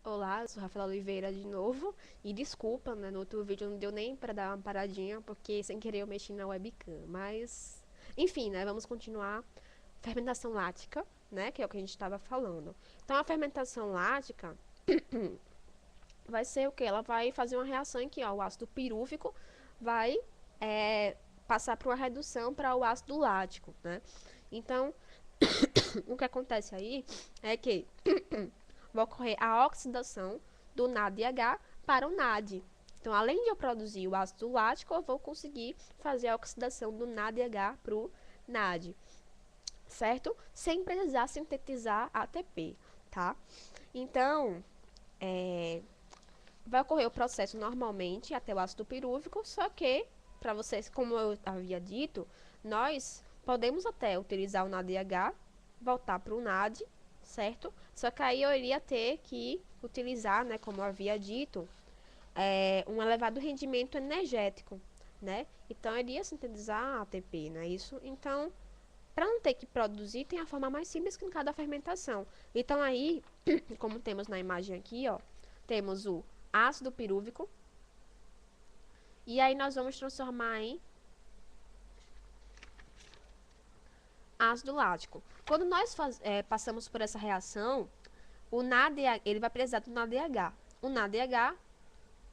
Olá, eu sou Rafaela Oliveira de novo. E desculpa, né, no outro vídeo não deu nem para dar uma paradinha, porque sem querer eu mexi na webcam. Mas, enfim, né, vamos continuar. Fermentação lática, né, que é o que a gente estava falando. Então, a fermentação lática vai ser o que? Ela vai fazer uma reação em que ó, o ácido pirúvico vai é, passar por uma redução para o ácido lático, né? Então, o que acontece aí é que vai ocorrer a oxidação do NADH para o NAD. Então, além de eu produzir o ácido lático, eu vou conseguir fazer a oxidação do NADH para o NAD, certo? Sem precisar sintetizar ATP, tá? Então, vai ocorrer o processo normalmente até o ácido pirúvico, só que, para vocês, como eu havia dito, nós podemos até utilizar o NADH, voltar para o NAD, certo? Só que aí eu iria ter que utilizar, né, como eu havia dito, um elevado rendimento energético, né? Então, eu iria sintetizar ATP, não é isso? Então, para não ter que produzir, tem a forma mais simples que no caso da fermentação. Então, aí, como temos na imagem aqui, ó, temos o ácido pirúvico, e aí nós vamos transformar em ácido lático. Quando nós passamos por essa reação, o NADH, ele vai precisar do NADH. O NADH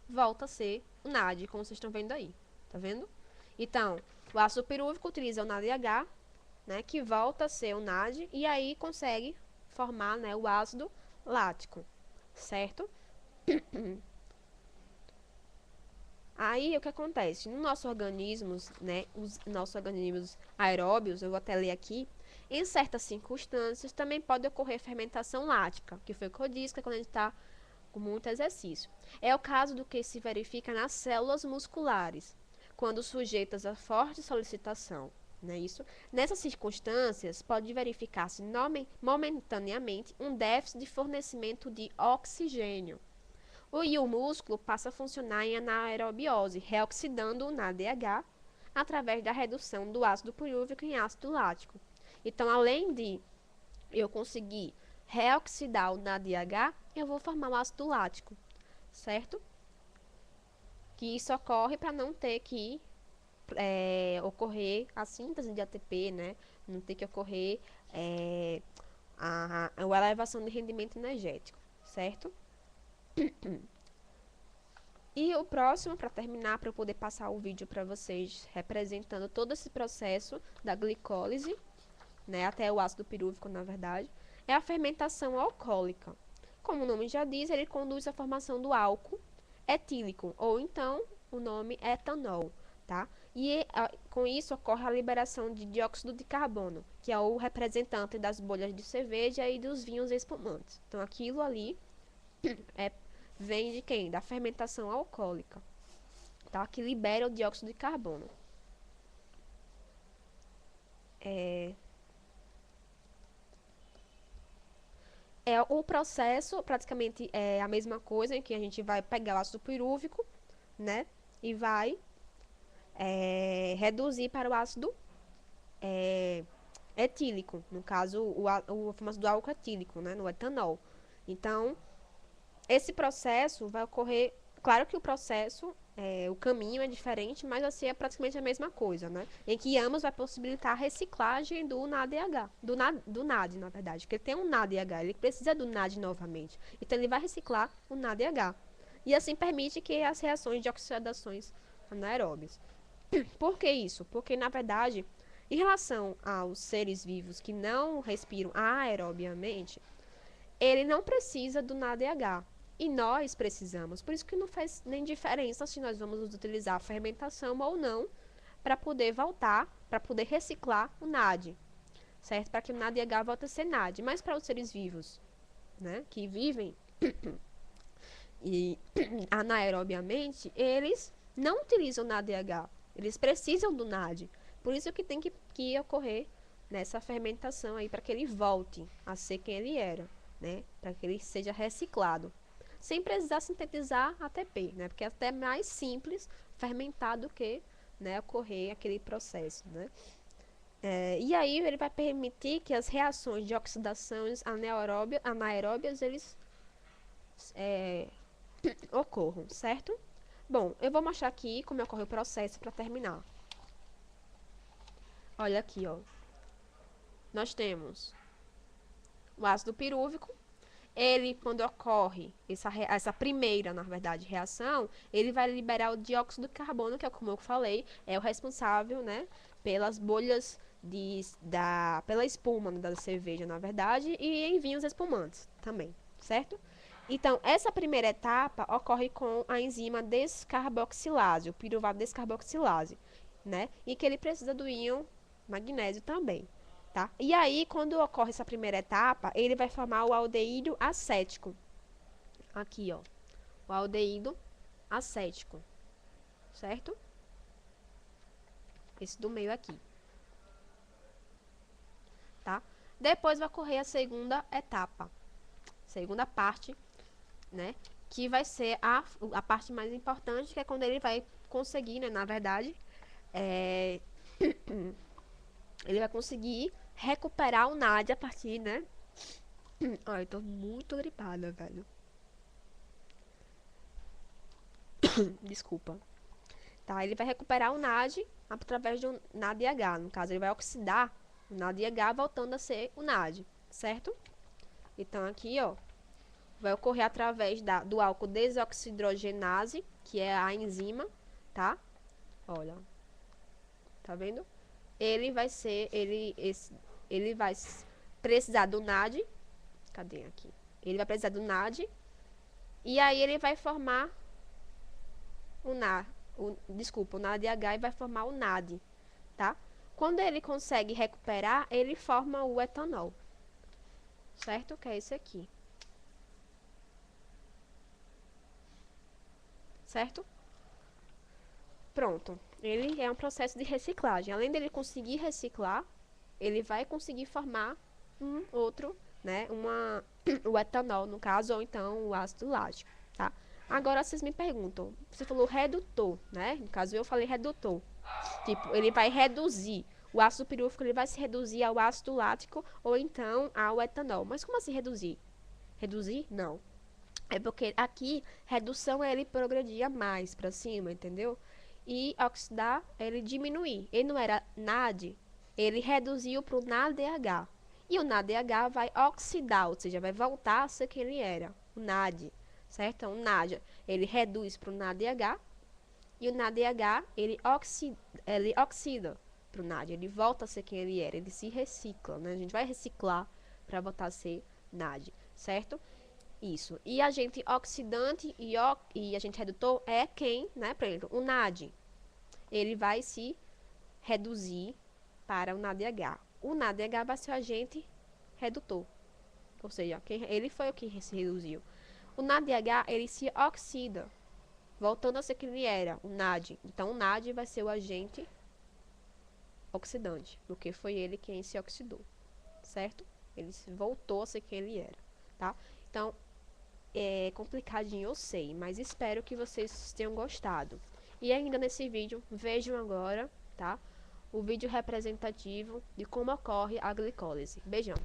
volta a ser o NAD, como vocês estão vendo aí. Tá vendo? Então, o ácido pirúvico utiliza o NADH, né, que volta a ser o NAD, e aí consegue formar, né, o ácido lático, certo? Aí, o que acontece? No nosso organismos, né, os nossos organismos aeróbios, eu vou até ler aqui, em certas circunstâncias também pode ocorrer fermentação lática, que foi o que eu disse, que é quando a gente está com muito exercício. É o caso do que se verifica nas células musculares, quando sujeitas a forte solicitação. Não é isso? Nessas circunstâncias, pode verificar-se momentaneamente um déficit de fornecimento de oxigênio. E o músculo passa a funcionar em anaerobiose, reoxidando o NADH através da redução do ácido pirúvico em ácido lático. Então, além de eu conseguir reoxidar o NADH, eu vou formar o ácido lático, certo? Que isso ocorre para não ter que ocorrer a síntese de ATP, né? Não ter que ocorrer a elevação de rendimento energético, certo? E o próximo, para terminar, para eu poder passar o vídeo para vocês, representando todo esse processo da glicólise, né, até o ácido pirúvico, na verdade, é a fermentação alcoólica. Como o nome já diz, ele conduz à formação do álcool etílico, ou então o nome é etanol, tá? E com isso ocorre a liberação de dióxido de carbono, que é o representante das bolhas de cerveja e dos vinhos espumantes. Então, aquilo ali é, vem de quem? Da fermentação alcoólica, tá? Que libera o dióxido de carbono. O processo praticamente é a mesma coisa, em que a gente vai pegar o ácido pirúvico, né? E vai reduzir para o ácido etílico, no caso, o famoso do álcool etílico, né? No etanol. Então, esse processo vai ocorrer. Claro que o processo, o caminho é diferente, mas assim é praticamente a mesma coisa, né? Em que ambos vai possibilitar a reciclagem do NADH, do NAD, na verdade, porque ele tem um NADH, ele precisa do NAD novamente. Então ele vai reciclar o NADH. E assim permite que as reações de oxidações anaeróbias. Por que isso? Porque, na verdade, em relação aos seres vivos que não respiram aerobiamente, ele não precisa do NADH. E nós precisamos. Por isso que não faz nem diferença se nós vamos utilizar a fermentação ou não para poder voltar, para poder reciclar o NAD, certo? Para que o NADH volte a ser NAD. Mas para os seres vivos, né, que vivem e anaerobiamente, eles não utilizam NADH. Eles precisam do NAD. Por isso que tem que ocorrer nessa fermentação aí para que ele volte a ser quem ele era, né? Para que ele seja reciclado, sem precisar sintetizar ATP, né? Porque é até mais simples fermentar do que, né, ocorrer aquele processo, né? E aí ele vai permitir que as reações de oxidações anaeróbias eles ocorram, certo? Bom, eu vou mostrar aqui como ocorre o processo para terminar. Olha aqui, ó. Nós temos o ácido pirúvico. Ele, quando ocorre essa primeira, na verdade, reação, ele vai liberar o dióxido de carbono, que é, como eu falei, é o responsável, né, pelas bolhas pela espuma, né, da cerveja, na verdade, e em vinhos espumantes também, certo? Então, essa primeira etapa ocorre com a enzima descarboxilase, o piruvato descarboxilase, né, e que ele precisa do íon magnésio também. Tá? E aí, quando ocorre essa primeira etapa, ele vai formar o aldeído acético. Aqui, ó. O aldeído acético. Certo? Esse do meio aqui. Tá? Depois vai ocorrer a segunda etapa. Segunda parte, né? Que vai ser a parte mais importante, que é quando ele vai conseguir, né? Na verdade, ele vai conseguir recuperar o NAD a partir, né? Ai, eu tô muito gripada, velho. Desculpa. Tá? Ele vai recuperar o NAD através do NADH. No caso, ele vai oxidar o NADH, voltando a ser o NAD, certo? Então, aqui, ó, vai ocorrer através do álcool desoxidrogenase, que é a enzima, tá? Olha, tá vendo? Ele vai precisar do NAD. Cadê aqui? Ele vai precisar do NAD. E aí ele vai formar o NADH e vai formar o NAD, tá? Quando ele consegue recuperar, ele forma o etanol, certo? Que é esse aqui, certo? Pronto, ele é um processo de reciclagem. Além dele conseguir reciclar, ele vai conseguir formar um outro, né? O etanol, no caso, ou então o ácido lático, tá? Agora vocês me perguntam, você falou redutor, né? No caso eu falei redutor. Tipo, ele vai reduzir. O ácido pirúvico ele vai se reduzir ao ácido lático ou então ao etanol. Mas como assim reduzir? Reduzir? Não. É porque aqui, redução é ele progredir a mais para cima, entendeu? E oxidar, ele diminuir. Ele não era NAD, ele reduziu para o NADH. E o NADH vai oxidar, ou seja, vai voltar a ser quem ele era, o NAD, certo? Então, o NAD, ele reduz para o NADH, e o NADH, ele oxida para o NAD, ele volta a ser quem ele era, ele se recicla, né? A gente vai reciclar para voltar a ser NAD, certo? Isso. E agente oxidante e agente redutor é quem, né? Por exemplo, o NAD. Ele vai se reduzir para o NADH. O NADH vai ser o agente redutor. Ou seja, ele foi o que se reduziu. O NADH, ele se oxida, voltando a ser quem ele era, o NAD. Então, o NAD vai ser o agente oxidante, porque foi ele quem se oxidou, certo? Ele voltou a ser quem ele era, tá? Então, é complicadinho, eu sei, mas espero que vocês tenham gostado. E ainda nesse vídeo, vejam agora, tá? O vídeo representativo de como ocorre a glicólise. Beijão!